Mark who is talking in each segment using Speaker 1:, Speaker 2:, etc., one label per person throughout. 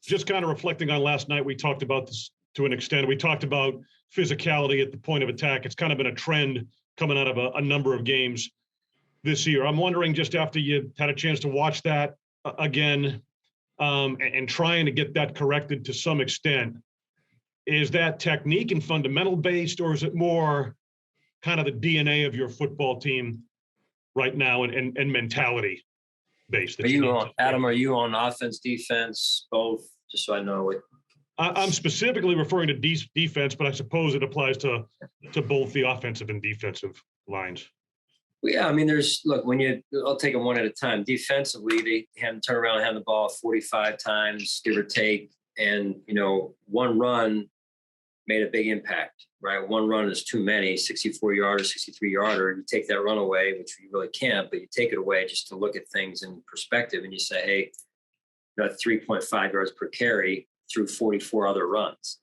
Speaker 1: just kind of reflecting on last night, we talked about this to an extent. We talked about physicality at the point of attack. It's kind of been a trend coming out of a number of games this year. I'm wondering, just after you had a chance to watch that again and trying to get that corrected to some extent, is that technique and fundamental based, or is it more kind of the DNA of your football team right now and mentality based?
Speaker 2: Are you on, Adam, are you on offense, defense, both? Just so I know what.
Speaker 1: I'm specifically referring to defense, but I suppose it applies to both the offensive and defensive lines.
Speaker 2: Well, yeah, I mean, I'll take them one at a time. Defensively, they turn around and hand the ball 45 times, give or take. And, one run made a big impact, right? One run is too many, 64-yarder, 63-yarder. You take that run away, which you really can't, but you take it away just to look at things in perspective. And you say, hey, 3.5 yards per carry through 44 other runs.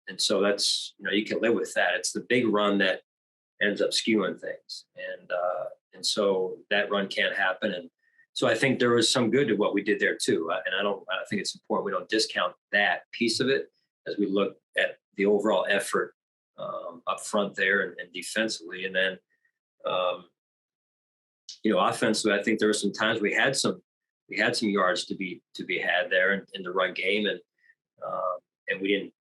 Speaker 2: And so that's, you can live with that. It's the big run that ends up skewing things. And so that run can't happen. And so I think there was some good to what we did there too. And I think it's important we don't discount that piece of it as we look at the overall effort up front there and defensively. And then, offensively, I think there were some times we had some yards to be had there in the run game. And we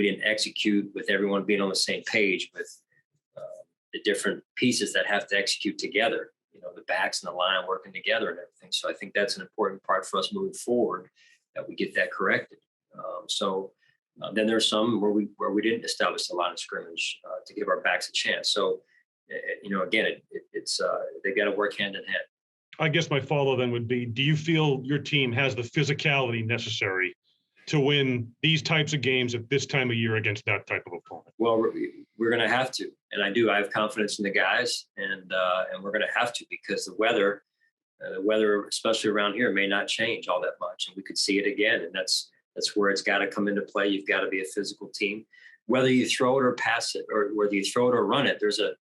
Speaker 2: didn't execute with everyone being on the same page with the different pieces that have to execute together, the backs and the line working together and everything. So I think that's an important part for us moving forward, that we get that corrected. Then there's some where we didn't establish a line of scrimmage to give our backs a chance. So, again, it's they got to work hand in hand.
Speaker 1: I guess my follow then would be, do you feel your team has the physicality necessary to win these types of games at this time of year against that type of opponent?
Speaker 2: Well, we're going to have to, and I do. I have confidence in the guys, and we're going to have to, because the weather, especially around here, may not change all that much, and we could see it again. And that's where it's got to come into play. You've got to be a physical team, whether you throw it or pass it, or whether you throw it or run it. There's a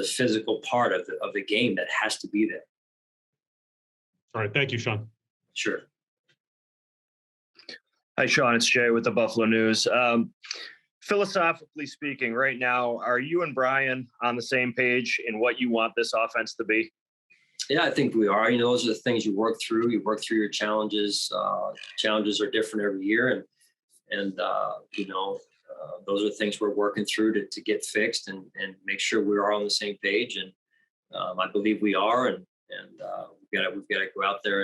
Speaker 2: physical part of the game that has to be there.
Speaker 1: All right, thank you, Sean.
Speaker 2: Sure.
Speaker 3: Hi, Sean. It's Jay with the Buffalo News. Philosophically speaking, right now, are you and Brian on the same page in what you want this offense to be?
Speaker 2: Yeah, I think we are. Those are the things you work through. You work through your challenges. Challenges are different every year, and those are things we're working through to get fixed and make sure we are on the same page. And I believe we are, and we've got to go out there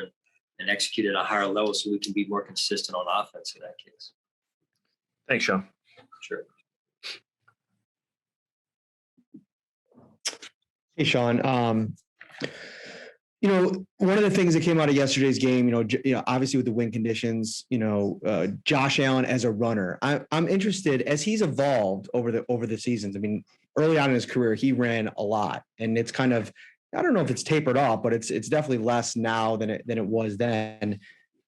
Speaker 2: and execute at a higher level so we can be more consistent on offense in that case.
Speaker 3: Thanks, Sean.
Speaker 2: Sure.
Speaker 4: Hey, Sean. One of the things that came out of yesterday's game, obviously with the wind conditions, Josh Allen as a runner, I'm interested as he's evolved over the seasons. I mean, early on in his career, he ran a lot, and it's kind of, I don't know if it's tapered off, but it's definitely less now than it was then.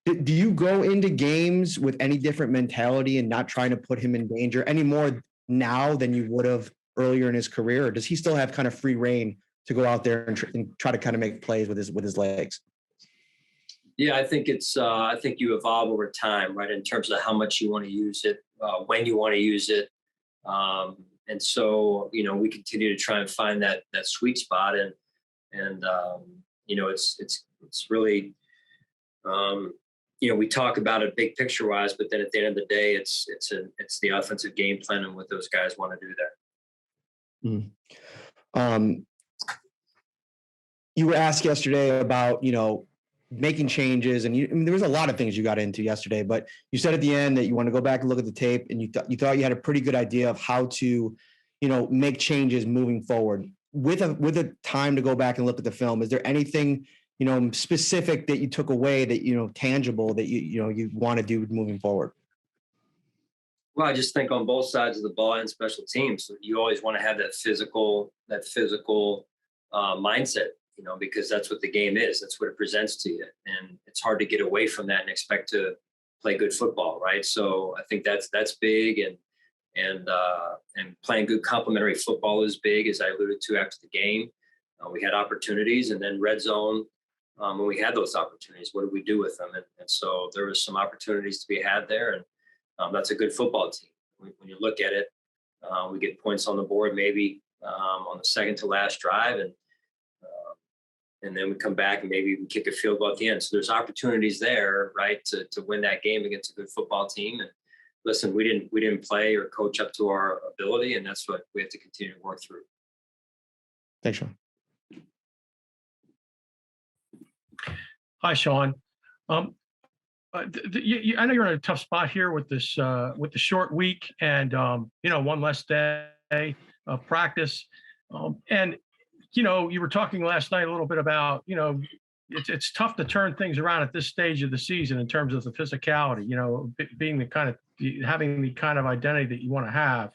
Speaker 4: Do you go into games with any different mentality and not trying to put him in danger any more now than you would have earlier in his career? Or does he still have kind of free reign to go out there and try to kind of make plays with his legs?
Speaker 2: Yeah, I think I think you evolve over time, right? In terms of how much you want to use it, when you want to use it. And so, we continue to try and find that sweet spot. And it's really, we talk about it big picture wise, but then at the end of the day, it's the offensive game plan and what those guys want to do there.
Speaker 4: You were asked yesterday about, making changes, and there was a lot of things you got into yesterday, but you said at the end that you want to go back and look at the tape, and you thought you had a pretty good idea of how to, make changes moving forward. With a time to go back and look at the film, is there anything, specific that you took away that, tangible that you want to do moving forward?
Speaker 2: Well, I just think on both sides of the ball and special teams, you always want to have that physical mindset, because that's what the game is. That's what it presents to you. And it's hard to get away from that and expect to play good football, right? So I think that's big. And playing good complementary football is big, as I alluded to after the game. We had opportunities, and then red zone, when we had those opportunities. What did we do with them? And so there was some opportunities to be had there, and that's a good football team. When you look at it, we get points on the board maybe on the second to last drive, and then we come back and maybe we kick a field goal at the end. So there's opportunities there, right, to win that game against a good football team. And listen, we didn't play or coach up to our ability, and that's what we have to continue to work through.
Speaker 4: Thanks, Sean.
Speaker 5: Hi, Sean. I know you're in a tough spot here with this with the short week and one less day of practice. And you were talking last night a little bit about it's tough to turn things around at this stage of the season in terms of the physicality. Being having the kind of identity that you want to have.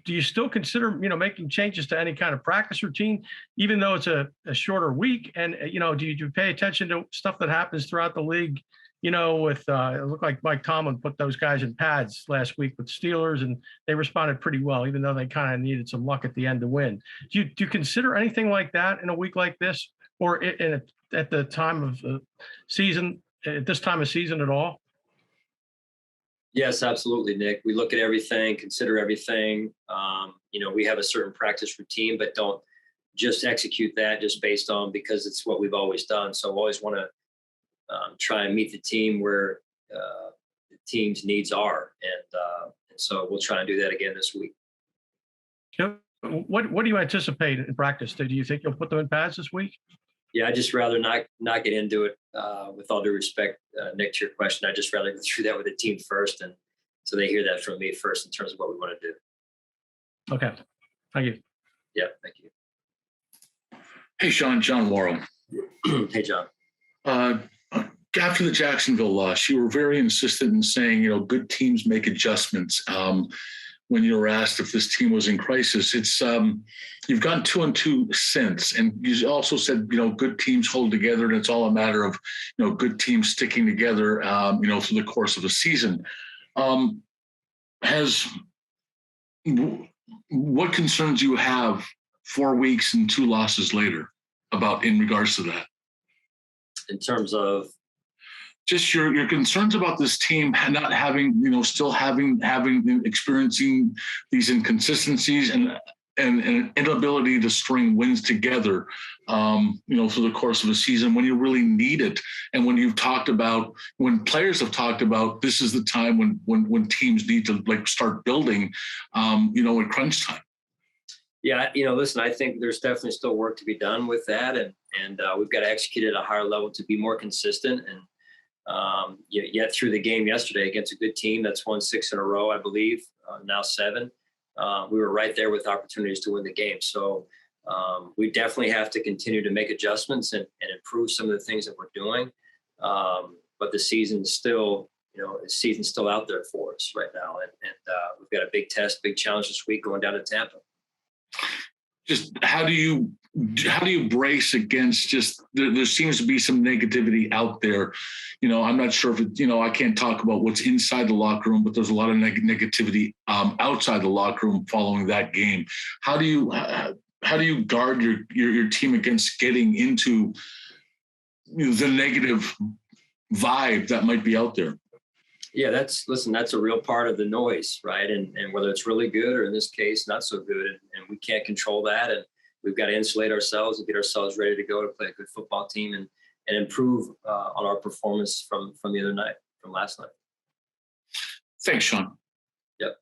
Speaker 5: Do you still consider making changes to any kind of practice routine, even though it's a shorter week? And do you pay attention to stuff that happens throughout the league? With it looked like Mike Tomlin put those guys in pads last week with Steelers, and they responded pretty well, even though they kind of needed some luck at the end to win. Do you consider anything like that in a week like this, or at the time of the season, at this time of season at all?
Speaker 2: Yes, absolutely, Nick. We look at everything, consider everything. We have a certain practice routine, but don't just execute that just based on because it's what we've always done. So we always want to try and meet the team where the team's needs are, and so we'll try and do that again this week.
Speaker 5: What do you anticipate in practice? Do you think you'll put them in pads this week?
Speaker 2: Yeah, I'd just rather not get into it. With all due respect, Nick, to your question, I'd just rather go through that with the team first, and so they hear that from me first in terms of what we want to do.
Speaker 5: Okay, thank you.
Speaker 2: Yeah, thank you.
Speaker 6: Hey, Sean, John Morrow.
Speaker 2: Hey, John.
Speaker 6: After the Jacksonville loss, you were very insistent in saying, good teams make adjustments. When you were asked if this team was in crisis, it's you've gone 2-2 since, and you also said good teams hold together, and it's all a matter of good teams sticking together, through the course of a season. What concerns you have 4 weeks and 2 losses later in regards to that?
Speaker 2: In terms of
Speaker 6: just your concerns about this team not having, still having experiencing these inconsistencies and an inability to string wins together, through the course of a season when you really need it. And when players have talked about, this is the time when teams need to start building, at crunch time.
Speaker 2: Yeah, listen, I think there's definitely still work to be done with that. And we've got to execute at a higher level to be more consistent. And yet through the game yesterday against a good team that's won 6 in a row, I believe, now 7. We were right there with opportunities to win the game. So we definitely have to continue to make adjustments and improve some of the things that we're doing. But the season's still, still out there for us right now. And we've got a big test, big challenge this week going down to Tampa.
Speaker 6: Just how do you brace against there seems to be some negativity out there. I'm not sure if I can't talk about what's inside the locker room, but there's a lot of negativity outside the locker room following that game. How do you guard your team against getting into the negative vibe that might be out there?
Speaker 2: Yeah, that's a real part of the noise, right? And whether it's really good or in this case, not so good. And we can't control that. And we've got to insulate ourselves and get ourselves ready to go to play a good football team and improve on our performance from the other night, from last night.
Speaker 6: Thanks, Sean.
Speaker 2: Yep.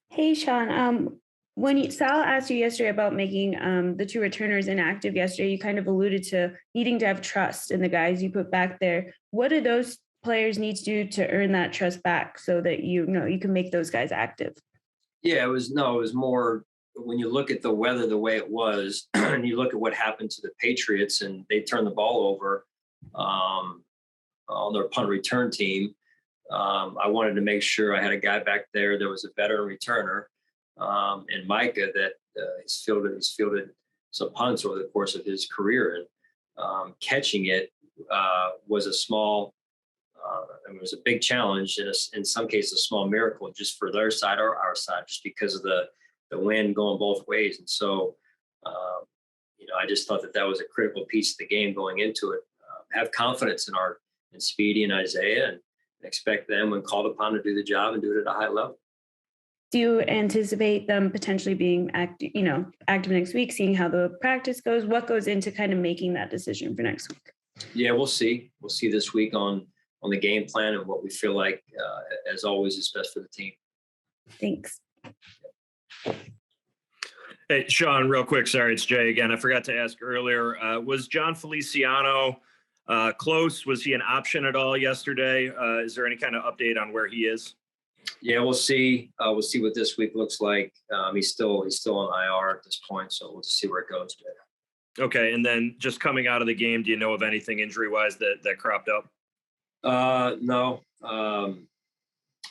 Speaker 7: Hey, Sean. When Sal asked you yesterday about making the 2 returners inactive yesterday, you kind of alluded to needing to have trust in the guys you put back there. What do those players need to do to earn that trust back so that you can make those guys active?
Speaker 2: Yeah, it was more when you look at the weather the way it was, and you look at what happened to the Patriots, and they turned the ball over on their punt return team. I wanted to make sure I had a guy back there that was a veteran returner, and Micah that he's fielded some punts over the course of his career, and catching it was a small. It was a big challenge, and in some cases, a small miracle just for their side or our side, just because of the wind going both ways. And so, I just thought that was a critical piece of the game going into it. Have confidence in Speedy and Isaiah, and expect them when called upon to do the job and do it at a high level.
Speaker 7: Do you anticipate them potentially being active next week, seeing how the practice goes? What goes into kind of making that decision for next week?
Speaker 2: Yeah, we'll see. We'll see this week on the game plan and what we feel like, as always, is best for the team.
Speaker 7: Thanks.
Speaker 3: Hey, Sean, real quick. Sorry, it's Jay again. I forgot to ask earlier. Was John Feliciano close? Was he an option at all yesterday? Is there any kind of update on where he is?
Speaker 2: Yeah, we'll see. We'll see what this week looks like. He's still on IR at this point, so we'll just see where it goes.
Speaker 3: Okay, and then just coming out of the game, do you know of anything injury-wise that cropped up?
Speaker 2: No,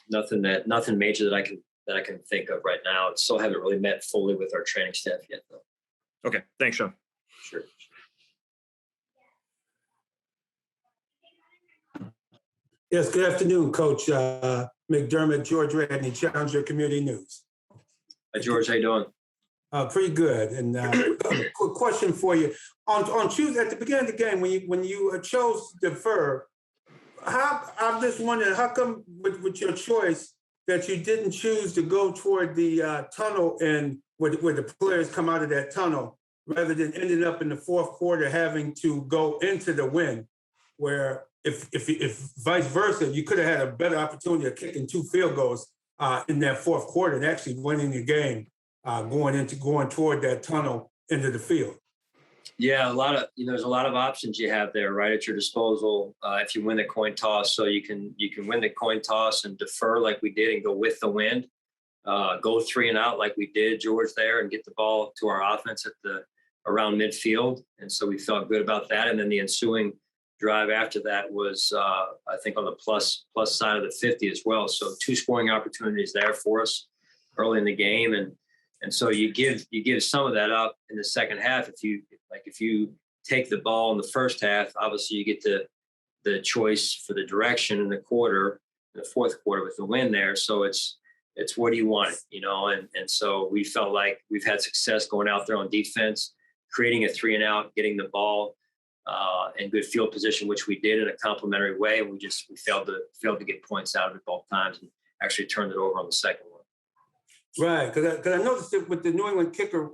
Speaker 2: nothing major that I can think of right now. Still haven't really met fully with our training staff yet, though.
Speaker 3: Okay, thanks, Sean.
Speaker 2: Sure.
Speaker 8: Yes, good afternoon, Coach McDermott, George Radney, Challenger Community News.
Speaker 2: Hi, George. How you doing?
Speaker 8: Pretty good. And quick question for you. On Tuesday, at the beginning of the game, when you chose to defer, I'm just wondering, how come with your choice that you didn't choose to go toward the tunnel and where the players come out of that tunnel, rather than ending up in the fourth quarter having to go into the win, where if vice versa, you could have had a better opportunity of kicking 2 field goals in that fourth quarter and actually winning the game, going toward that tunnel into the field.
Speaker 2: Yeah, there's a lot of options you have there, right, at your disposal. If you win the coin toss, so you can win the coin toss and defer like we did and go with the wind, go 3 and out like we did, George, there, and get the ball to our offense around midfield. And so we felt good about that. And then the ensuing drive after that was, I think, on the plus side of the 50 as well. So 2 scoring opportunities there for us early in the game, and so you give some of that up in the second half. If you take the ball in the first half, obviously you get the choice for the direction in the fourth quarter with the win there. So it's what do you want, and so we felt like we've had success going out there on defense, creating a 3 and out, getting the ball in good field position, which we did in a complimentary way. And we failed to get points out of it both times and actually turned it over on the second one.
Speaker 8: Right, because I noticed it with the New England kicker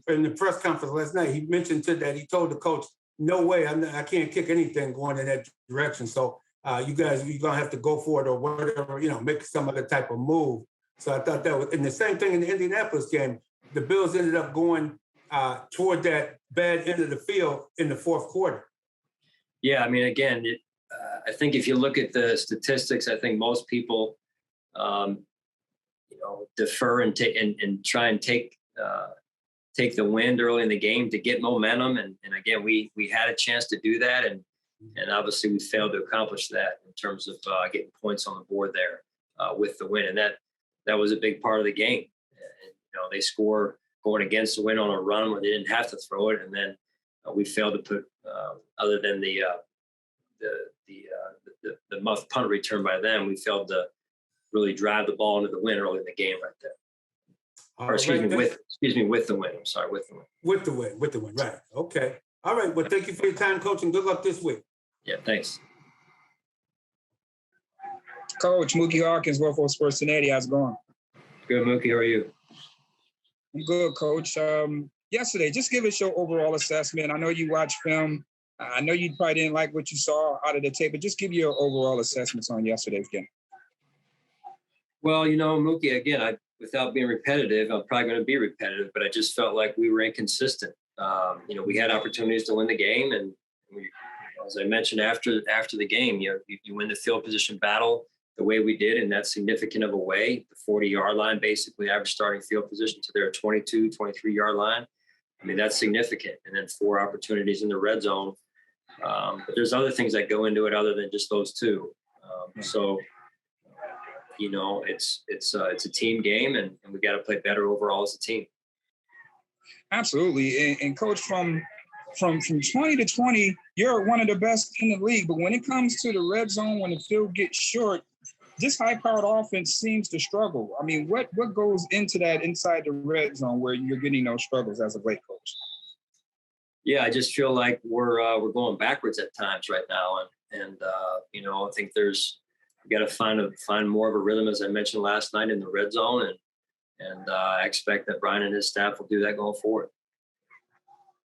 Speaker 8: in the press conference last night. He mentioned he told the coach, "No way, I can't kick anything going in that direction. So you guys, you're gonna have to go for it or whatever, make some other type of move." So I thought that was, and the same thing in the Indianapolis game. The Bills ended up going toward that bad end of the field in the fourth quarter.
Speaker 2: Yeah, I mean, again, I think if you look at the statistics, I think most people, defer and try and take the wind early in the game to get momentum. And again, we had a chance to do that, and obviously we failed to accomplish that in terms of getting points on the board there with the win. And that was a big part of the game. And, they score going against the win on a run where they didn't have to throw it, and then we failed to put, other than the muff punt return by them, we failed to really drive the ball into the win early in the game right there. With the win. I'm sorry, with the win.
Speaker 8: With the win, right. Okay. All right. Well, thank you for your time, Coach, and good luck this week.
Speaker 2: Yeah, thanks.
Speaker 9: Coach, Mookie Hawkins, World Sports 1080. How's it going?
Speaker 2: Good, Mookie. How are you?
Speaker 9: I'm good, Coach. Yesterday, just give us your overall assessment. I know you watched film. I know you probably didn't like what you saw out of the tape, but just give your overall assessments on yesterday's game.
Speaker 2: Well, Mookie, again, without being repetitive, I'm probably going to be repetitive, but I just felt like we were inconsistent. We had opportunities to win the game, and as I mentioned after the game, you win the field position battle the way we did, and that's significant of a way. The 40-yard line, basically, average starting field position to their 22, 23-yard line. I mean, that's significant. And then 4 opportunities in the red zone. But there's other things that go into it other than just those 2. So, it's a team game, and we got to play better overall as a team.
Speaker 9: Absolutely. And Coach, from 20 to 20, you're one of the best in the league. But when it comes to the red zone, when the field gets short, this high-powered offense seems to struggle. I mean, what goes into that inside the red zone where you're getting those struggles as a great coach?
Speaker 2: Yeah, I just feel like we're going backwards at times right now, and I think we got to find more of a rhythm, as I mentioned last night, in the red zone, and I expect that Brian and his staff will do that going forward.